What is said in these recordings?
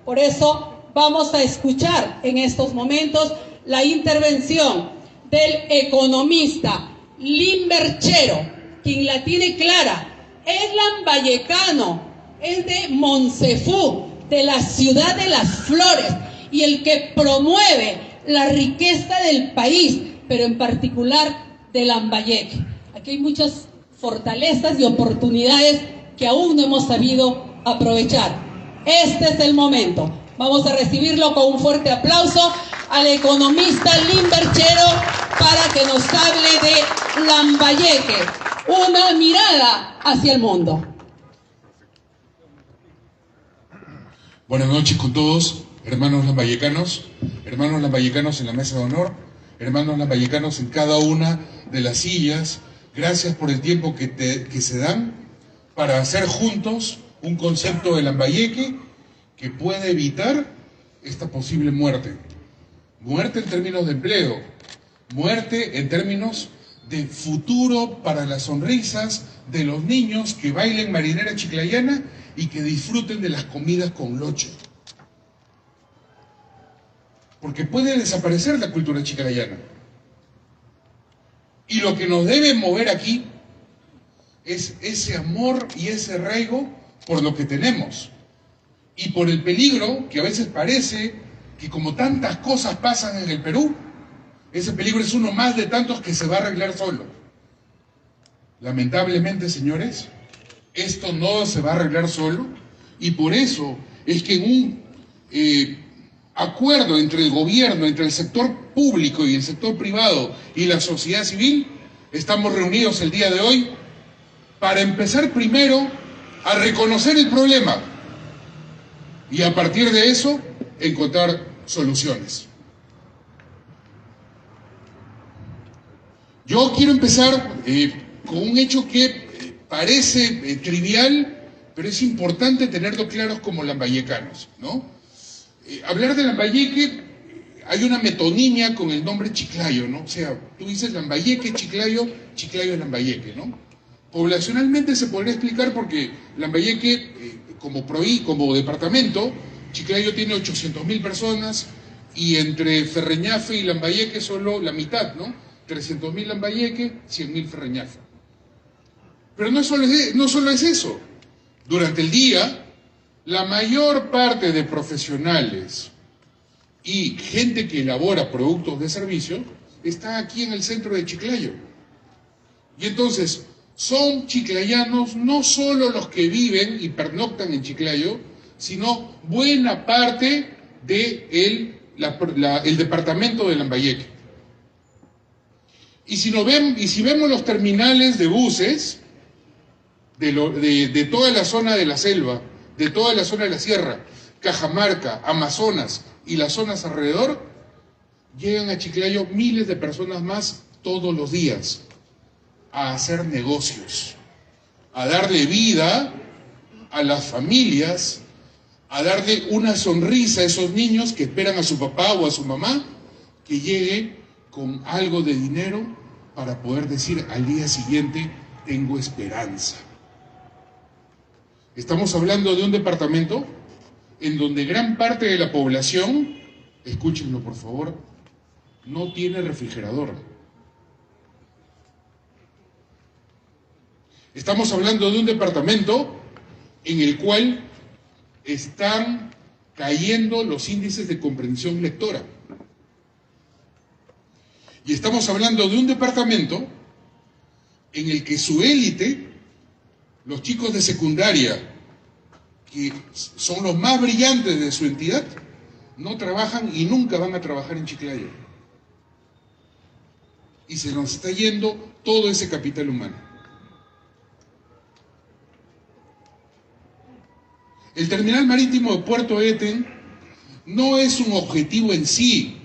Por eso vamos a escuchar en estos momentos la intervención del economista Limberchero, quien la tiene clara, es lambayecano, es de Moncefú, de la ciudad de las flores, y el que promueve la riqueza del país, pero en particular de Lambayeque. Aquí hay muchas fortalezas y oportunidades que aún no hemos sabido aprovechar. Este es el momento. Vamos a recibirlo con un fuerte aplauso al economista Limberchero para que nos hable de Lambayeque, una mirada hacia el mundo. Buenas noches con todos, hermanos lambayecanos en la mesa de honor, hermanos lambayecanos en cada una de las sillas. Gracias por el tiempo que se dan para hacer juntos un concepto de Lambayeque que puede evitar esta posible muerte. Muerte en términos de empleo, muerte en términos de futuro para las sonrisas de los niños que bailen marinera chiclayana y que disfruten de las comidas con loche. Porque puede desaparecer la cultura chiclayana. Y lo que nos debe mover aquí es ese amor y ese arraigo por lo que tenemos. Y por el peligro que a veces parece que, como tantas cosas pasan en el Perú, ese peligro es uno más de tantos que se va a arreglar solo. Lamentablemente, señores, esto no se va a arreglar solo, y por eso es que en un acuerdo entre el gobierno, entre el sector público y el sector privado y la sociedad civil, estamos reunidos el día de hoy para empezar primero a reconocer el problema y a partir de eso encontrar soluciones. Yo quiero empezar con un hecho que parece trivial, pero es importante tenerlo claros como lambayecanos, ¿no? Hablar de Lambayeque, hay una metonimia con el nombre Chiclayo, ¿no? O sea, tú dices Lambayeque, Chiclayo, Chiclayo es Lambayeque, ¿no? Poblacionalmente se podría explicar porque Lambayeque, como departamento, Chiclayo tiene 800.000 personas, y entre Ferreñafe y Lambayeque solo la mitad, ¿no? 300.000 Lambayeque, 100.000 Ferreñafe. Pero no solo es eso. Durante el día, la mayor parte de profesionales y gente que elabora productos de servicio está aquí en el centro de Chiclayo. Y entonces, son chiclayanos no solo los que viven y pernoctan en Chiclayo, sino buena parte de el departamento de Lambayeque. Y si vemos los terminales de buses de toda la zona de la selva, de toda la zona de la sierra, Cajamarca, Amazonas y las zonas alrededor, llegan a Chiclayo miles de personas más todos los días a hacer negocios, a darle vida a las familias, a darle una sonrisa a esos niños que esperan a su papá o a su mamá que llegue con algo de dinero para poder decir al día siguiente, tengo esperanza. Estamos hablando de un departamento en donde gran parte de la población, escúchenlo por favor, no tiene refrigerador. Estamos hablando de un departamento en el cual están cayendo los índices de comprensión lectora. Y estamos hablando de un departamento en el que su élite, los chicos de secundaria, que son los más brillantes de su entidad, no trabajan y nunca van a trabajar en Chiclayo. Y se nos está yendo todo ese capital humano. El terminal marítimo de Puerto Eten no es un objetivo en sí,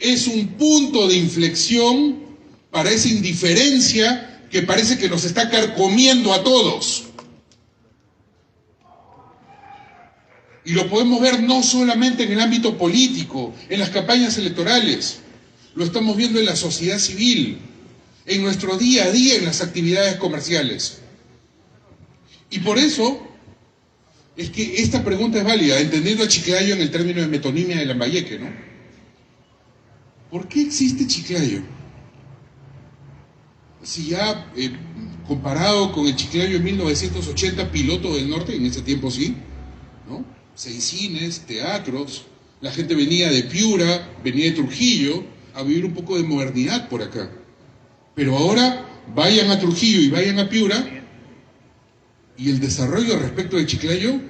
es un punto de inflexión para esa indiferencia que parece que nos está carcomiendo a todos. Y lo podemos ver no solamente en el ámbito político, en las campañas electorales, lo estamos viendo en la sociedad civil, en nuestro día a día, en las actividades comerciales. Y por eso es que esta pregunta es válida, entendiendo a Chiclayo en el término de metonimia de Lambayeque, ¿no? ¿Por qué existe Chiclayo? Si ya comparado con el Chiclayo en 1980, piloto del norte, en ese tiempo sí, ¿no? 6 cines, teatros, la gente venía de Piura, venía de Trujillo, a vivir un poco de modernidad por acá. Pero ahora vayan a Trujillo y vayan a Piura, y el desarrollo respecto de Chiclayo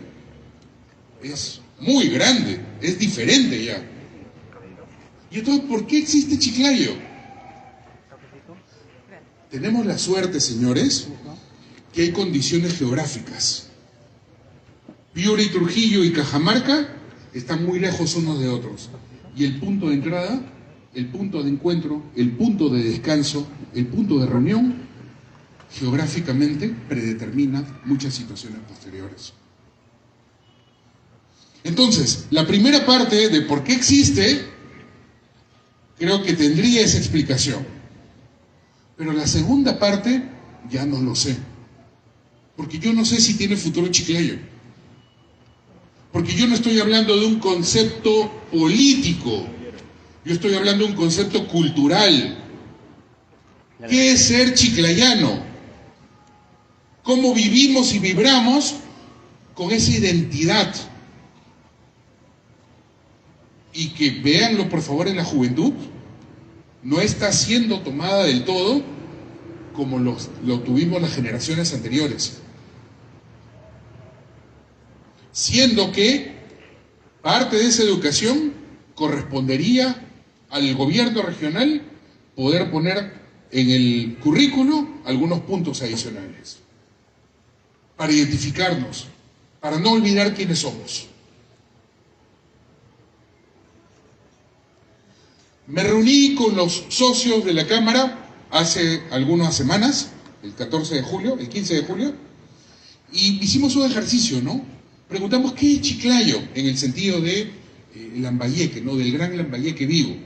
es muy grande, es diferente ya. ¿Y entonces por qué existe Chiclayo? Tenemos la suerte, señores, que hay condiciones geográficas. Piura y Trujillo y Cajamarca están muy lejos unos de otros. Y el punto de entrada, el punto de encuentro, el punto de descanso, el punto de reunión, geográficamente predetermina muchas situaciones posteriores. Entonces, la primera parte de por qué existe, creo que tendría esa explicación. Pero la segunda parte, ya no lo sé. Porque yo no sé si tiene futuro Chiclayo. Porque yo no estoy hablando de un concepto político. Yo estoy hablando de un concepto cultural. ¿Qué es ser chiclayano? ¿Cómo vivimos y vibramos con esa identidad? Y que véanlo por favor en la juventud, no está siendo tomada del todo como lo tuvimos las generaciones anteriores. Siendo que parte de esa educación correspondería al gobierno regional poder poner en el currículo algunos puntos adicionales para identificarnos, para no olvidar quiénes somos. Me reuní con los socios de la Cámara hace algunas semanas, el 14 de julio, el 15 de julio, y hicimos un ejercicio, ¿no? Preguntamos qué es Chiclayo, en el sentido de Lambayeque, ¿no? Del gran Lambayeque vivo.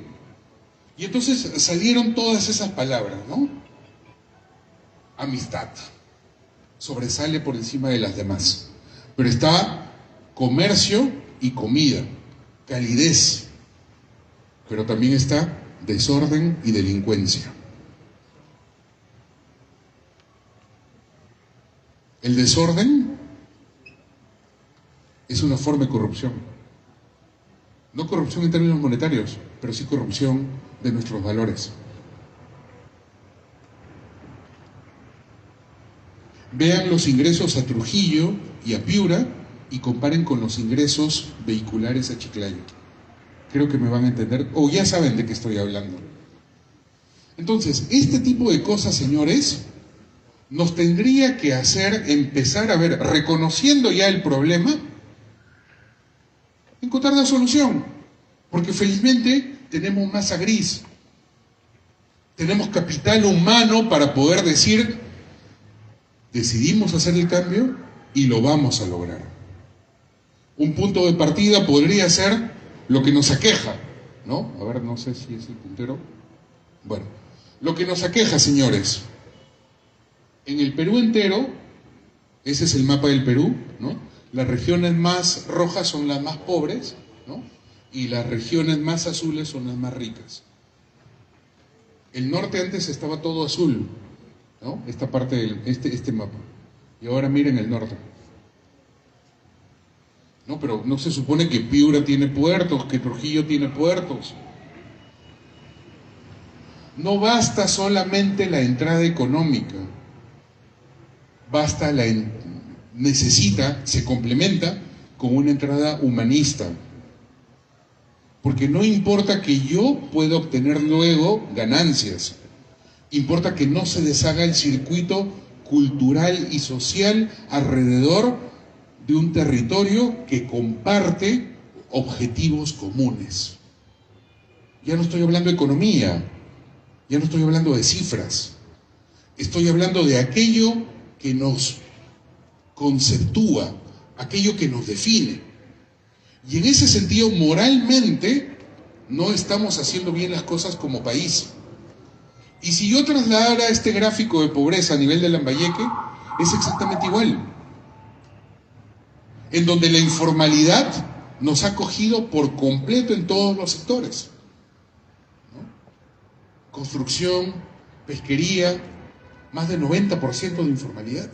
Y entonces salieron todas esas palabras, ¿no? Amistad, sobresale por encima de las demás. Pero está comercio y comida, calidez, pero también está desorden y delincuencia. El desorden es una forma de corrupción. No corrupción en términos monetarios, pero sí corrupción de nuestros valores. Vean los ingresos a Trujillo y a Piura y comparen con los ingresos vehiculares a Chiclayo. Creo que me van a entender, o ya saben de qué estoy hablando. Entonces, este tipo de cosas, señores, nos tendría que hacer empezar a ver, reconociendo ya el problema, encontrar la solución. Porque felizmente tenemos masa gris. Tenemos capital humano para poder decir, decidimos hacer el cambio y lo vamos a lograr. Un punto de partida podría ser lo que nos aqueja, ¿no? A ver, no sé si es el puntero. Bueno, lo que nos aqueja, señores. En el Perú entero, ese es el mapa del Perú, ¿no? Las regiones más rojas son las más pobres, ¿no? Y las regiones más azules son las más ricas. El norte antes estaba todo azul, ¿no? Esta parte del este mapa. Y ahora miren el norte. No, pero no se supone que Piura tiene puertos, que Trujillo tiene puertos. No basta solamente la entrada económica, se complementa con una entrada humanista. Porque no importa que yo pueda obtener luego ganancias, importa que no se deshaga el circuito cultural y social alrededor de un territorio que comparte objetivos comunes. Ya no estoy hablando de economía, ya no estoy hablando de cifras, estoy hablando de aquello que nos conceptúa, aquello que nos define. Y en ese sentido, moralmente, no estamos haciendo bien las cosas como país. Y si yo trasladara este gráfico de pobreza a nivel de Lambayeque, es exactamente igual. en donde la informalidad nos ha cogido por completo en todos los sectores, ¿no? Construcción, pesquería, más del 90% de informalidad.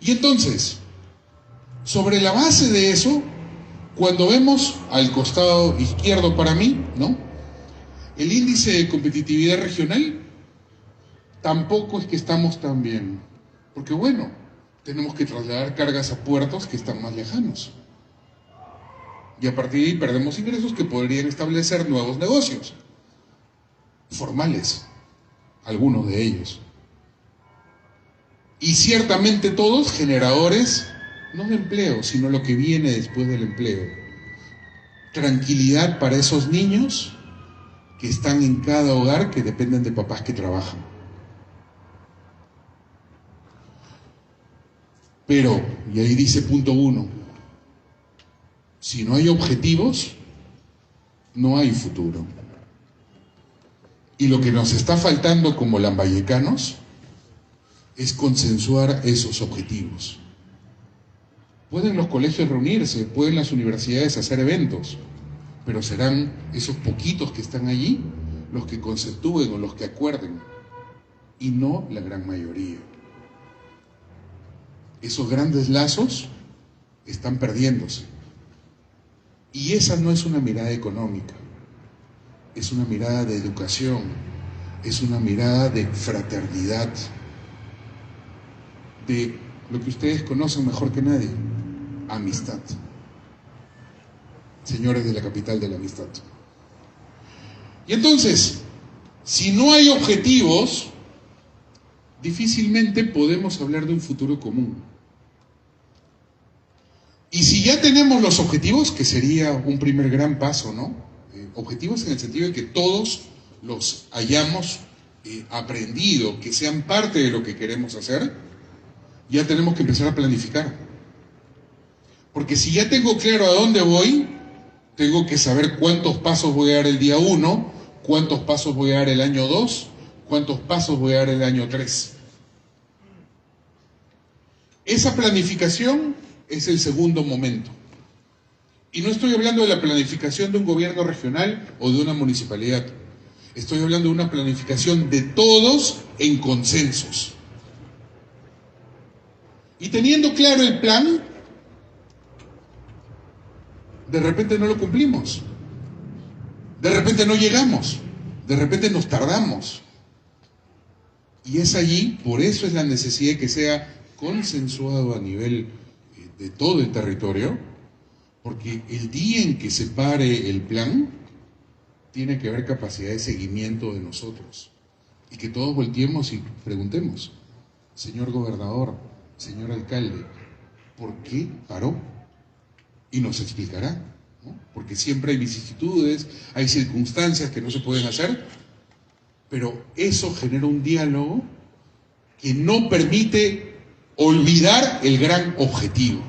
Y entonces, sobre la base de eso, cuando vemos al costado izquierdo para mí, ¿no?, el índice de competitividad regional, tampoco es que estamos tan bien, porque bueno, tenemos que trasladar cargas a puertos que están más lejanos. Y a partir de ahí perdemos ingresos que podrían establecer nuevos negocios, formales, algunos de ellos. Y ciertamente todos generadores, no de empleo, sino lo que viene después del empleo. Tranquilidad para esos niños que están en cada hogar, que dependen de papás que trabajan. Pero, y ahí dice punto 1, si no hay objetivos, no hay futuro. Y lo que nos está faltando como lambayecanos es consensuar esos objetivos. Pueden los colegios reunirse, pueden las universidades hacer eventos, pero serán esos poquitos que están allí los que conceptúen o los que acuerden, y no la gran mayoría. Esos grandes lazos están perdiéndose. Y esa no es una mirada económica, es una mirada de educación, es una mirada de fraternidad, de lo que ustedes conocen mejor que nadie, amistad. Señores de la capital de la amistad. Y entonces, si no hay objetivos, difícilmente podemos hablar de un futuro común. Y si ya tenemos los objetivos, que sería un primer gran paso, ¿no? Objetivos en el sentido de que todos los hayamos aprendido, que sean parte de lo que queremos hacer, ya tenemos que empezar a planificar. Porque si ya tengo claro a dónde voy, tengo que saber cuántos pasos voy a dar el día 1, cuántos pasos voy a dar el año 2, cuántos pasos voy a dar el año 3. Esa planificación es el segundo momento. Y no estoy hablando de la planificación de un gobierno regional o de una municipalidad. Estoy hablando de una planificación de todos en consensos. Y teniendo claro el plan, de repente no lo cumplimos. De repente no llegamos. De repente nos tardamos. Y es allí, por eso es la necesidad de que sea consensuado a nivel de todo el territorio, porque el día en que se pare el plan, tiene que haber capacidad de seguimiento de nosotros. Y que todos volteemos y preguntemos, señor gobernador, señor alcalde, ¿por qué paró? Y nos explicará, ¿no? Porque siempre hay vicisitudes, hay circunstancias que no se pueden hacer, pero eso genera un diálogo que no permite olvidar el gran objetivo.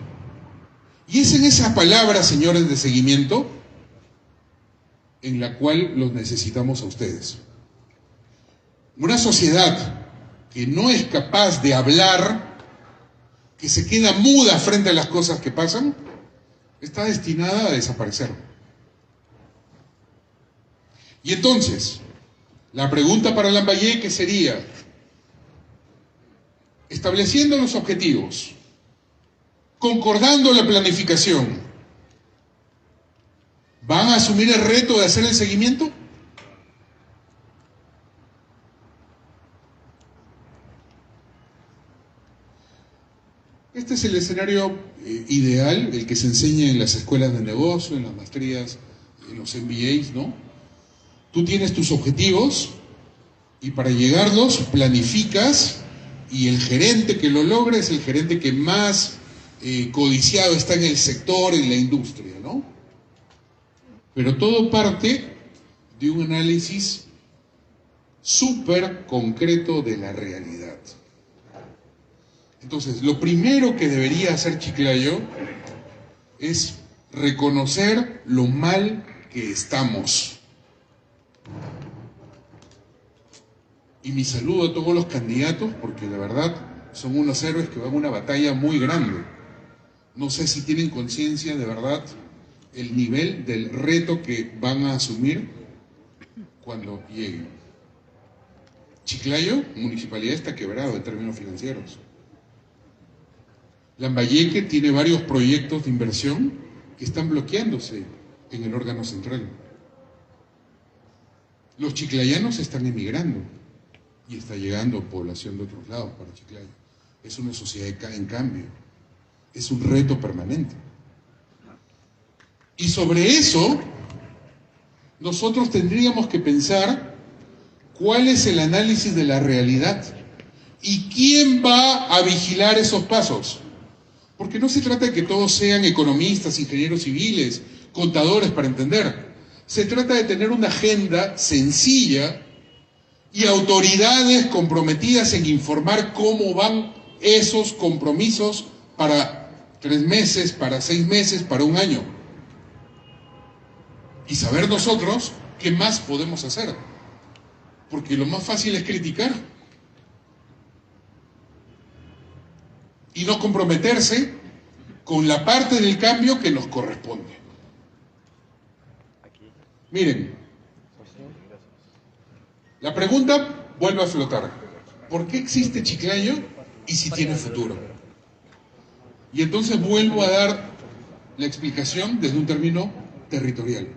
Y es en esa palabra, señores de seguimiento, en la cual los necesitamos a ustedes. Una sociedad que no es capaz de hablar, que se queda muda frente a las cosas que pasan, está destinada a desaparecer. Y entonces, la pregunta para Lambayeque sería, estableciendo los objetivos, concordando la planificación, ¿van a asumir el reto de hacer el seguimiento? Este es el escenario ideal, el que se enseña en las escuelas de negocio, en las maestrías, en los MBAs, ¿no? Tú tienes tus objetivos y para llegarlos planificas, y el gerente que lo logra es el gerente que más codiciado está en el sector, en la industria, ¿no? Pero todo parte de un análisis súper concreto de la realidad. Entonces, lo primero que debería hacer Chiclayo es reconocer lo mal que estamos. Y mi saludo a todos los candidatos, porque la verdad son unos héroes que van a una batalla muy grande. No sé si tienen conciencia de verdad el nivel del reto que van a asumir cuando lleguen. Chiclayo, municipalidad, está quebrado en términos financieros. Lambayeque tiene varios proyectos de inversión que están bloqueándose en el órgano central. Los chiclayanos están emigrando y está llegando población de otros lados para Chiclayo. Es una sociedad en cambio, es un reto permanente. Y sobre eso, nosotros tendríamos que pensar cuál es el análisis de la realidad y quién va a vigilar esos pasos. Porque no se trata de que todos sean economistas, ingenieros civiles, contadores para entender. Se trata de tener una agenda sencilla y autoridades comprometidas en informar cómo van esos compromisos para 3 meses, para 6 meses, para un año. Y saber nosotros qué más podemos hacer. Porque lo más fácil es criticar. Y no comprometerse con la parte del cambio que nos corresponde. Miren, la pregunta vuelve a flotar. ¿Por qué existe Chiclayo y si tiene futuro? Y entonces vuelvo a dar la explicación desde un término territorial.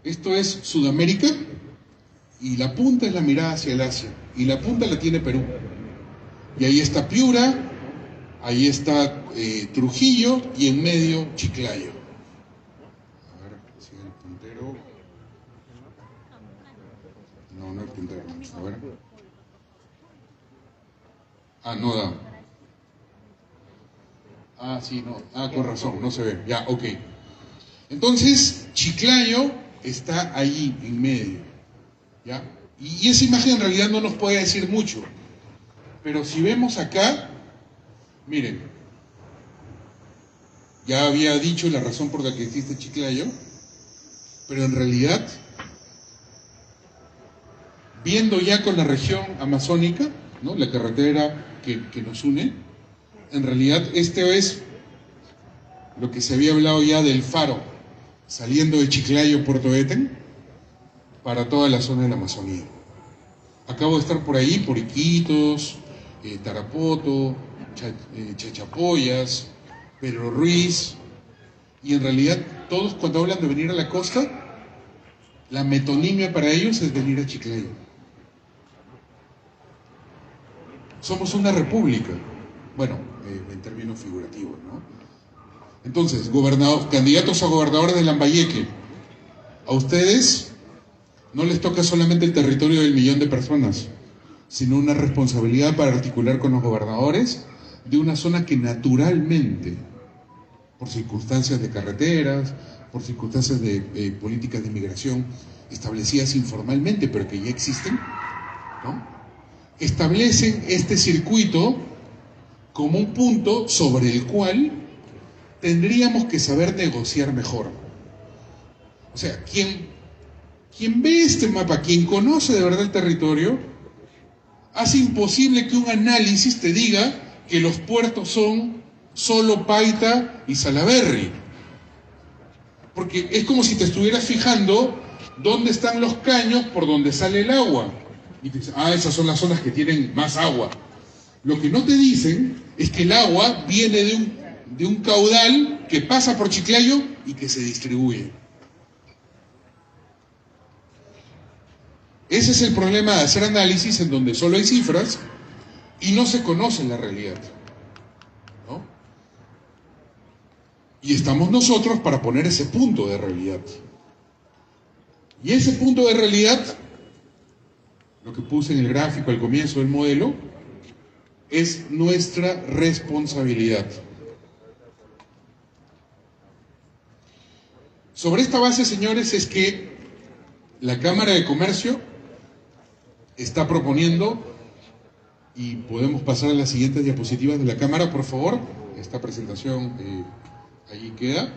Esto es Sudamérica y la punta es la mirada hacia el Asia y la punta la tiene Perú. Y ahí está Piura, ahí está Trujillo y en medio Chiclayo. A ver, sigue el puntero. No el puntero. A ver. Ah, no da. Ah, sí, no. Ah, con razón, no se ve. Ya, ok. Entonces, Chiclayo está ahí en medio. ¿Ya? Y esa imagen en realidad no nos puede decir mucho. Pero si vemos acá, miren, ya había dicho la razón por la que existe Chiclayo, pero en realidad, viendo ya con la región amazónica, ¿no?, la carretera que nos une, en realidad este es lo que se había hablado ya del faro, saliendo de Chiclayo, Puerto Eten, para toda la zona de la Amazonía. Acabo de estar por ahí, por Iquitos, Tarapoto, Chachapoyas, Pedro Ruiz, y en realidad todos cuando hablan de venir a la costa, la metonimia para ellos es venir a Chiclayo. Somos una república, bueno, en términos figurativos, ¿no? Entonces, candidatos a gobernadores de Lambayeque, a ustedes no les toca solamente el territorio del 1.000.000 de personas, sino una responsabilidad para articular con los gobernadores de una zona que naturalmente, por circunstancias de carreteras, por circunstancias de políticas de inmigración establecidas informalmente, pero que ya existen, ¿no?, establecen este circuito como un punto sobre el cual tendríamos que saber negociar mejor. O sea, quien ve este mapa, quien conoce de verdad el territorio, hace imposible que un análisis te diga que los puertos son solo Paita y Salaberry. Porque es como si te estuvieras fijando dónde están los caños por donde sale el agua. Y te dicen, esas son las zonas que tienen más agua. Lo que no te dicen es que el agua viene de un caudal que pasa por Chiclayo y que se distribuye. Ese es el problema de hacer análisis en donde solo hay cifras y no se conoce la realidad, ¿no? Y estamos nosotros para poner ese punto de realidad. Y ese punto de realidad, lo que puse en el gráfico al comienzo del modelo, es nuestra responsabilidad. Sobre esta base, señores, es que la Cámara de Comercio está proponiendo, y podemos pasar a las siguientes diapositivas de la Cámara, por favor. Esta presentación allí queda.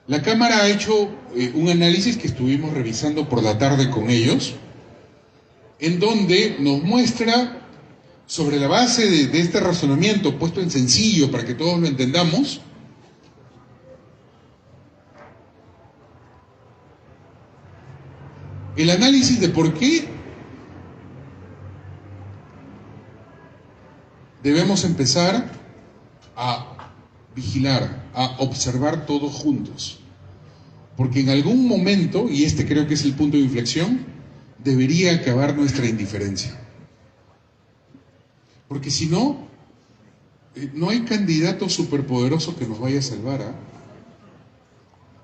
La Cámara ha hecho un análisis que estuvimos revisando por la tarde con ellos, en donde nos muestra, sobre la base de este razonamiento puesto en sencillo para que todos lo entendamos, el análisis de por qué debemos empezar a vigilar, a observar todos juntos. Porque en algún momento, y este creo que es el punto de inflexión, debería acabar nuestra indiferencia. Porque si no, no hay candidato superpoderoso que nos vaya a salvar, ¿eh?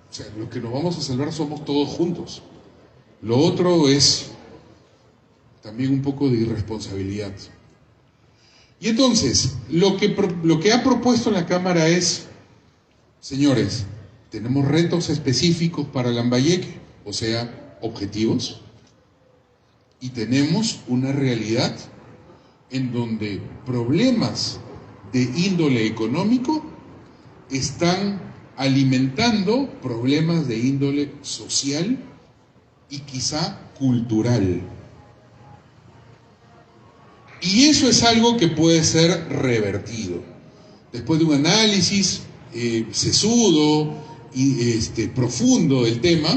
O sea, lo que nos vamos a salvar somos todos juntos. Lo otro es también un poco de irresponsabilidad. Y entonces, lo que ha propuesto la Cámara es, señores, tenemos retos específicos para Lambayeque, o sea, objetivos, y tenemos una realidad en donde problemas de índole económico están alimentando problemas de índole social y quizá cultural. Y eso es algo que puede ser revertido. Después de un análisis sesudo y profundo del tema,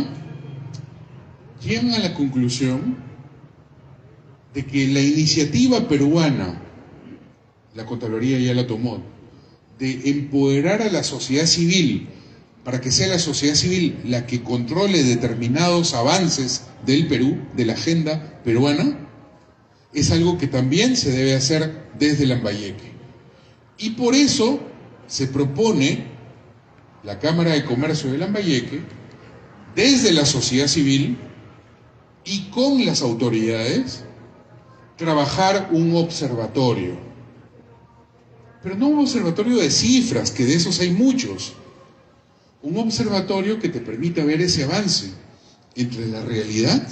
llegan a la conclusión de que la iniciativa peruana, la Contraloría ya la tomó, de empoderar a la sociedad civil para que sea la sociedad civil la que controle determinados avances del Perú, de la agenda peruana, es algo que también se debe hacer desde Lambayeque. Y por eso se propone la Cámara de Comercio de Lambayeque, desde la sociedad civil y con las autoridades, trabajar un observatorio. Pero no un observatorio de cifras, que de esos hay muchos. Un observatorio que te permita ver ese avance entre la realidad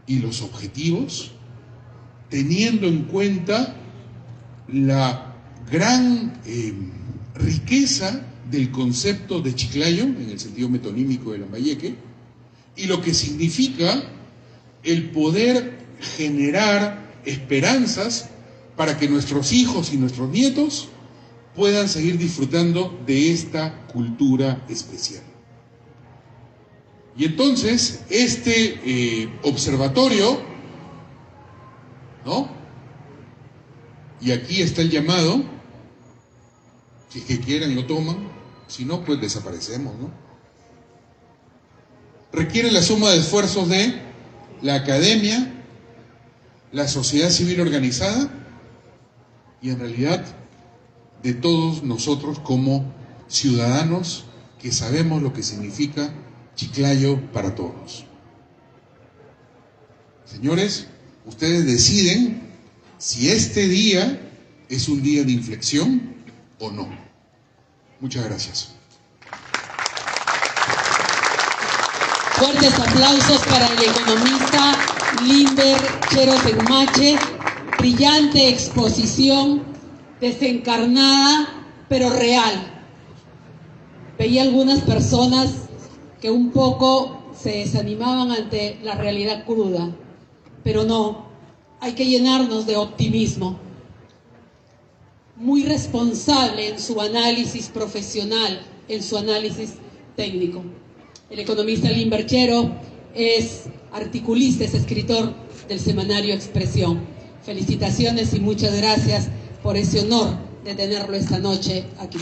y los objetivos, teniendo en cuenta la gran riqueza del concepto de Chiclayo, en el sentido metonímico de Lambayeque, y lo que significa el poder generar esperanzas para que nuestros hijos y nuestros nietos puedan seguir disfrutando de esta cultura especial. Y entonces, este observatorio, ¿no? Y aquí está el llamado, si es que quieren lo toman, si no, pues desaparecemos, ¿no? Requiere la suma de esfuerzos de la academia, la sociedad civil organizada y en realidad de todos nosotros como ciudadanos que sabemos lo que significa Chiclayo para todos. Señores, ustedes deciden si este día es un día de inflexión o no. Muchas gracias. Fuertes aplausos para el economista Limber Chero Tenmache. Brillante exposición, desencarnada pero real. Veía algunas personas que un poco se desanimaban ante la realidad cruda, pero no, hay que llenarnos de optimismo. Muy responsable en su análisis profesional, en su análisis técnico. El economista Limber Chero es articulista, es escritor del semanario Expresión. Felicitaciones y muchas gracias por ese honor de tenerlo esta noche aquí.